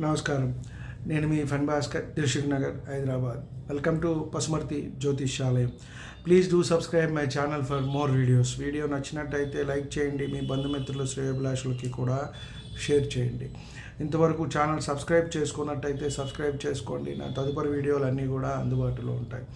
నమస్కారం. నేను మీ ఫన్ భాస్కర్, దిల్సుఖ్ నగర్, హైదరాబాద్. వెల్కమ్ టు పసుమర్తి జ్యోతిష్యాలయం. Please do subscribe my channel for more videos. Video నచ్చినట్టయితే లైక్ చేయండి, మీ బంధుమిత్రుల శ్రేయోభిలాషులకి కూడా షేర్ చేయండి. ఇంతవరకు ఛానల్ సబ్స్క్రైబ్ చేసుకున్నట్టయితే సబ్స్క్రైబ్ చేసుకోండి. నా తదుపరి వీడియోలు అన్నీ కూడా అందుబాటులో ఉంటాయి.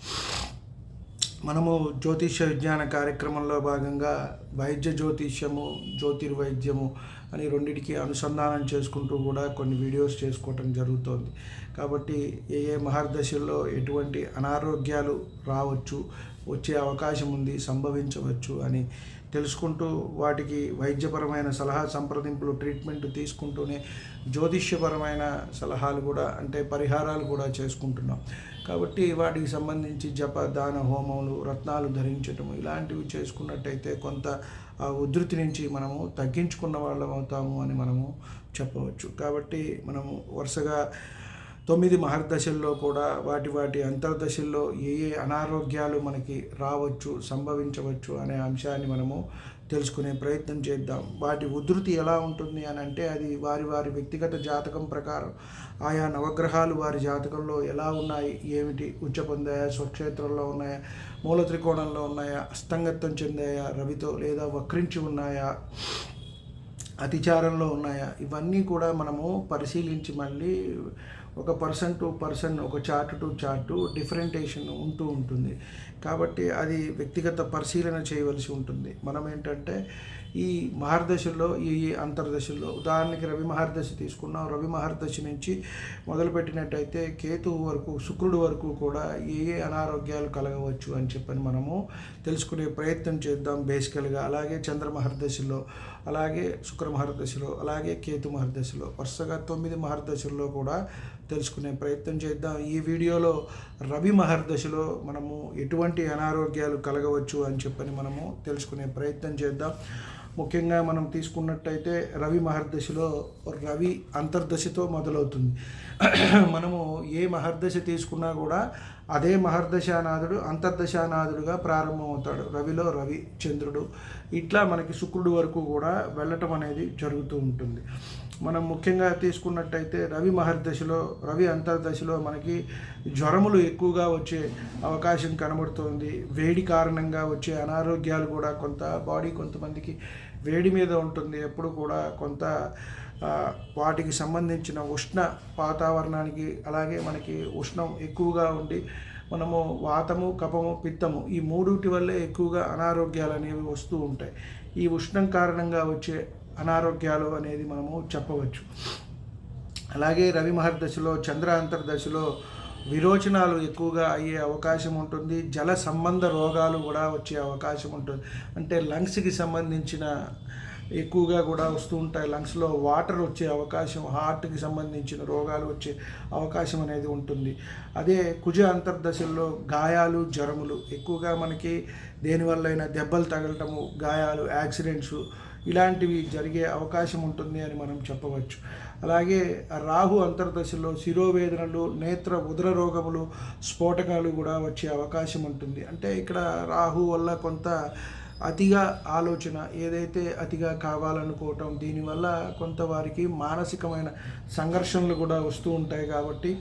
మనము జ్యోతిష్య విజ్ఞాన కార్యక్రమంలో భాగంగా వైద్య జ్యోతిష్యము, జ్యోతిర్వైద్యము అని రెండింటికి అనుసంధానం చేసుకుంటూ కూడా కొన్ని వీడియోస్ చేసుకోవటం జరుగుతోంది. కాబట్టి ఏ ఏ మహర్దశల్లో ఎటువంటి అనారోగ్యాలు రావచ్చు, వచ్చే అవకాశం ఉంది, సంభవించవచ్చు అని తెలుసుకుంటూ వాటికి వైద్యపరమైన సలహా సంప్రదింపులు, ట్రీట్మెంట్ తీసుకుంటూనే జ్యోతిష్యపరమైన సలహాలు కూడా అంటే పరిహారాలు కూడా చేసుకుంటున్నాం. కాబట్టి వాటికి సంబంధించి జప, దాన, హోమములు, రత్నాలు ధరించటము ఇలాంటివి చేసుకున్నట్టయితే కొంత ఆ ఉధృతి నుంచి మనము తగ్గించుకున్న వాళ్ళం అవుతాము అని మనము చెప్పవచ్చు. కాబట్టి మనము వరుసగా 9 మహర్దశల్లో కూడా వాటి అంతర్దశల్లో ఏ ఏ అనారోగ్యాలు మనకి రావచ్చు, సంభవించవచ్చు అనే అంశాన్ని మనము తెలుసుకునే ప్రయత్నం చేద్దాం. వాటి ఉధృతి ఎలా ఉంటుంది అని అంటే అది వారి వ్యక్తిగత జాతకం ప్రకారం ఆయా నవగ్రహాలు వారి జాతకంలో ఎలా ఉన్నాయి, ఏమిటి, ఉచ్చ పొందాయా, స్వక్షేత్రంలో ఉన్నాయా, మూల త్రికోణంలో ఉన్నాయా, అస్తంగత్వం చెందాయా రవితో, లేదా వక్రించి ఉన్నాయా, అతిచారంలో ఉన్నాయా, ఇవన్నీ కూడా మనము పరిశీలించి మళ్ళీ ఒక పర్సన్ టు పర్సన్, ఒక చార్ట్ టు చార్టు డిఫరెంటేషన్ ఉంటూ ఉంటుంది. కాబట్టి అది వ్యక్తిగత పరిశీలన చేయవలసి ఉంటుంది. మనం ఏంటంటే ఈ మహర్దశల్లో, ఈ అంతర్దశల్లో ఉదాహరణకి రవి మహర్దశ తీసుకున్నాం. రవి మహర్దశ నుంచి మొదలుపెట్టినట్టయితే కేతువు వరకు, శుక్రుడు వరకు కూడా ఏ ఏ అనారోగ్యాలు కలగవచ్చు అని చెప్పని మనము తెలుసుకునే ప్రయత్నం చేద్దాం బేసికల్గా. అలాగే చంద్ర మహర్దశలో, అలాగే శుక్ర మహర్దశలో, అలాగే కేతు మహర్దశలో, వరుసగా 9 మహర్దశల్లో కూడా తెలుసుకునే ప్రయత్నం చేద్దాం. ఈ వీడియోలో రవి మహర్దశలో మనము ఎటువంటి అనారోగ్యాలు కలగవచ్చు అని చెప్పని మనము తెలుసుకునే ప్రయత్నం చేద్దాం. ముఖ్యంగా మనం తీసుకున్నట్టయితే రవి మహర్దశలో రవి అంతర్దశతో మొదలవుతుంది. మనము ఏ మహర్దశ తీసుకున్నా కూడా అదే మహర్దశానాథుడు అంతర్దశానాథుడుగా ప్రారంభమవుతాడు. రవిలో రవి, చంద్రుడు, ఇట్లా మనకి శుక్రుడు వరకు కూడా వెళ్ళటం అనేది జరుగుతూ ఉంటుంది. మనం ముఖ్యంగా తీసుకున్నట్టయితే రవి మహర్దశలో, రవి అంతర్దశలో మనకి జ్వరములు ఎక్కువగా వచ్చే అవకాశం కనబడుతుంది. వేడి కారణంగా వచ్చే అనారోగ్యాలు కూడా కొంతమందికి వేడి మీద ఉంటుంది. ఎప్పుడు కూడా కొంత వాటికి సంబంధించిన ఉష్ణ వాతావరణానికి, అలాగే మనకి ఉష్ణం ఎక్కువగా ఉండి మనము వాతము, కఫము, పిత్తము ఈ మూడుటి వల్లే ఎక్కువగా అనారోగ్యాలు అనేవి వస్తూ ఉంటాయి. ఈ ఉష్ణం కారణంగా వచ్చే అనారోగ్యాలు అనేది మనము చెప్పవచ్చు. అలాగే రవి మహర్దశలో, చంద్ర అంతర్దశలో విరోచనాలు ఎక్కువగా అయ్యే అవకాశం ఉంటుంది. జల సంబంధ రోగాలు కూడా వచ్చే అవకాశం ఉంటుంది. అంటే లంగ్స్కి సంబంధించిన ఎక్కువగా కూడా వస్తూ ఉంటాయి. లంగ్స్లో వాటర్ వచ్చే అవకాశం, హార్ట్కి సంబంధించిన రోగాలు వచ్చే అవకాశం అనేది ఉంటుంది. అదే కుజ అంతర్దశల్లో గాయాలు, జ్వరములు ఎక్కువగా మనకి దేనివల్లైనా దెబ్బలు తగలటము, గాయాలు, యాక్సిడెంట్స్ ఇలాంటివి జరిగే అవకాశం ఉంటుంది అని మనం చెప్పవచ్చు. అలాగే రాహు అంతర్దశలో శిరోవేదనలు, నేత్ర ఉదర రోగములు, స్ఫోటకాలు కూడా వచ్చే అవకాశం ఉంటుంది. అంటే ఇక్కడ రాహు వల్ల కొంత అతిగా ఆలోచన, ఏదైతే అతిగా కావాలనుకోవటం, దీనివల్ల కొంత వారికి మానసికమైన సంఘర్షణలు కూడా వస్తూ ఉంటాయి. కాబట్టి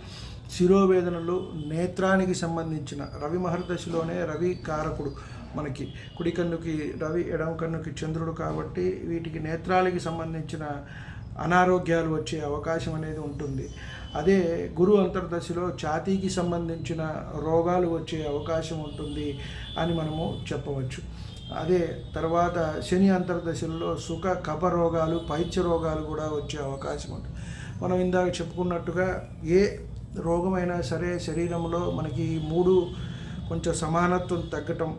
శిరోవేదనలు, నేత్రానికి సంబంధించిన రవి మహర్దశలోనే రవి కారకుడు మనకి, కుడి కన్నుకి రవి, ఎడమ కన్నుకి చంద్రుడు, కాబట్టి వీటికి నేత్రాలకి సంబంధించిన అనారోగ్యాలు వచ్చే అవకాశం అనేది ఉంటుంది. అదే గురు అంతర్దశలో ఛాతీకి సంబంధించిన రోగాలు వచ్చే అవకాశం ఉంటుంది అని మనము చెప్పవచ్చు. అదే తర్వాత శని అంతర్దశల్లో సుఖ, కఫ రోగాలు, పైత్య రోగాలు కూడా వచ్చే అవకాశం ఉంటుంది. మనం ఇందాక చెప్పుకున్నట్టుగా ఏ రోగమైనా సరే శరీరంలో మనకి 3 కొంచెం సమానత్వం తగ్గటం,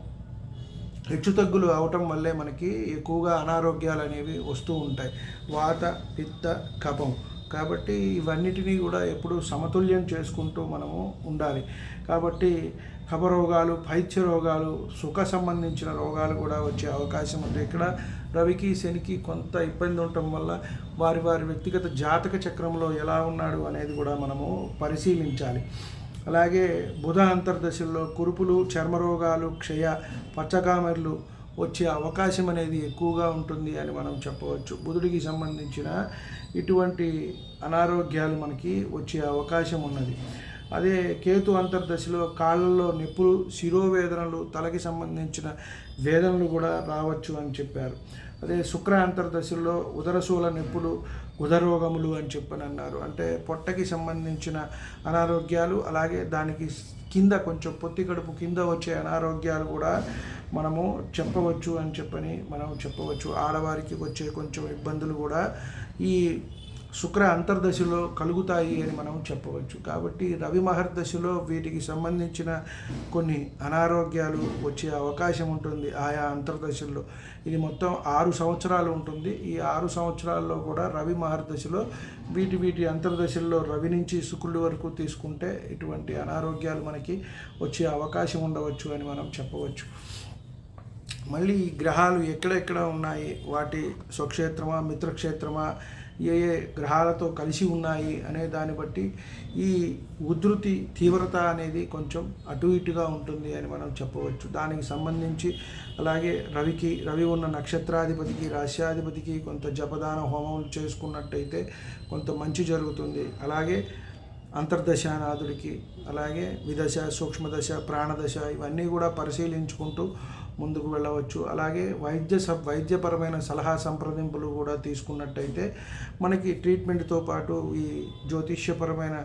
హెచ్చుతగ్గులు అవటం వల్లే మనకి ఎక్కువగా అనారోగ్యాలు అనేవి వస్తూ ఉంటాయి. వాత, పిత్త, కఫం. కాబట్టి ఇవన్నిటినీ కూడా ఎప్పుడు సమతుల్యం చేసుకుంటూ మనము ఉండాలి. కాబట్టి కఫ రోగాలు, పైత్య రోగాలు, సుఖ సంబంధించిన రోగాలు కూడా వచ్చే అవకాశం ఉంది. ఇక్కడ రవికి, శనికి కొంత ఇబ్బంది ఉండటం వల్ల వారి వ్యక్తిగత జాతక చక్రంలో ఎలా ఉన్నాడు అనేది కూడా మనము పరిశీలించాలి. అలాగే బుధ అంతర్దశల్లో కురుపులు, చర్మరోగాలు, క్షయ, పచ్చకామెర్లు, వచ్చే అవకాశం అనేది ఎక్కువగా ఉంటుంది అని మనం చెప్పవచ్చు. బుధుడికి సంబంధించిన ఇటువంటి అనారోగ్యాలు మనకి వచ్చే అవకాశం ఉన్నది. అదే కేతు అంతర్దశలో కాళ్ళల్లో నొప్పులు, శిరోవేదనలు, తలకి సంబంధించిన వేదనలు కూడా రావచ్చు అని చెప్పారు. అదే శుక్ర అంతర్దశలో ఉదరశూల నొప్పులు, ఉదరోగములు అని చెప్పని అన్నారు. అంటే పొట్టకి సంబంధించిన అనారోగ్యాలు, అలాగే దానికి కింద కొంచెం పొత్తి కడుపు కింద వచ్చే అనారోగ్యాలు కూడా మనము చెప్పవచ్చు అని చెప్పని మనం చెప్పవచ్చు. ఆడవారికి వచ్చే కొంచెం ఇబ్బందులు కూడా ఈ శుక్ర అంతర్దశలో కలుగుతాయి అని మనం చెప్పవచ్చు. కాబట్టి రవి మహర్దశలో వీటికి సంబంధించిన కొన్ని అనారోగ్యాలు వచ్చే అవకాశం ఉంటుంది ఆయా అంతర్దశల్లో. ఇది మొత్తం 6 సంవత్సరాలు ఉంటుంది. ఈ 6 సంవత్సరాల్లో కూడా రవి మహర్దశలో వీటి అంతర్దశల్లో రవి నుంచి శుక్రుడి వరకు తీసుకుంటే ఇటువంటి అనారోగ్యాలు మనకి వచ్చే అవకాశం ఉండవచ్చు అని మనం చెప్పవచ్చు. మళ్ళీ ఈ గ్రహాలు ఎక్కడెక్కడ ఉన్నాయి, వాటి స్వక్షేత్రమా మిత్రక్షేత్రమా, ఏ ఏ గ్రహాలతో కలిసి ఉన్నాయి అనే దాన్ని బట్టి ఈ ఉధృతి తీవ్రత అనేది కొంచెం అటు ఇటుగా ఉంటుంది అని మనం చెప్పవచ్చు. దానికి సంబంధించి అలాగే రవి ఉన్న నక్షత్రాధిపతికి, రాశ్యాధిపతికి కొంత జపదాన హోమములు చేసుకున్నట్టయితే కొంత మంచి జరుగుతుంది. అలాగే అంతర్దశానాథుడికి, అలాగే విదశ, సూక్ష్మదశ, ప్రాణదశ ఇవన్నీ కూడా పరిశీలించుకుంటూ ముందుకు వెళ్ళవచ్చు. అలాగే వైద్యపరమైన సలహా సంప్రదింపులు కూడా తీసుకున్నట్టయితే మనకి ట్రీట్మెంట్తో పాటు ఈ జ్యోతిష్యపరమైన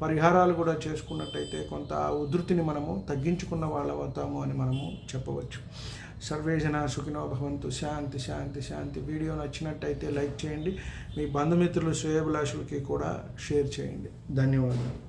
పరిహారాలు కూడా చేసుకున్నట్టయితే కొంత ఉధృతిని మనము తగ్గించుకున్న వాళ్ళం అవుతాము అని మనము చెప్పవచ్చు. సర్వే జనా సుఖినో భవంతు. శాంతి శాంతి శాంతి. వీడియో నచ్చినట్టయితే లైక్ చేయండి. మీ బంధుమిత్రులు, శ్రేయోభిలాషులకి కూడా షేర్ చేయండి. ధన్యవాదాలు.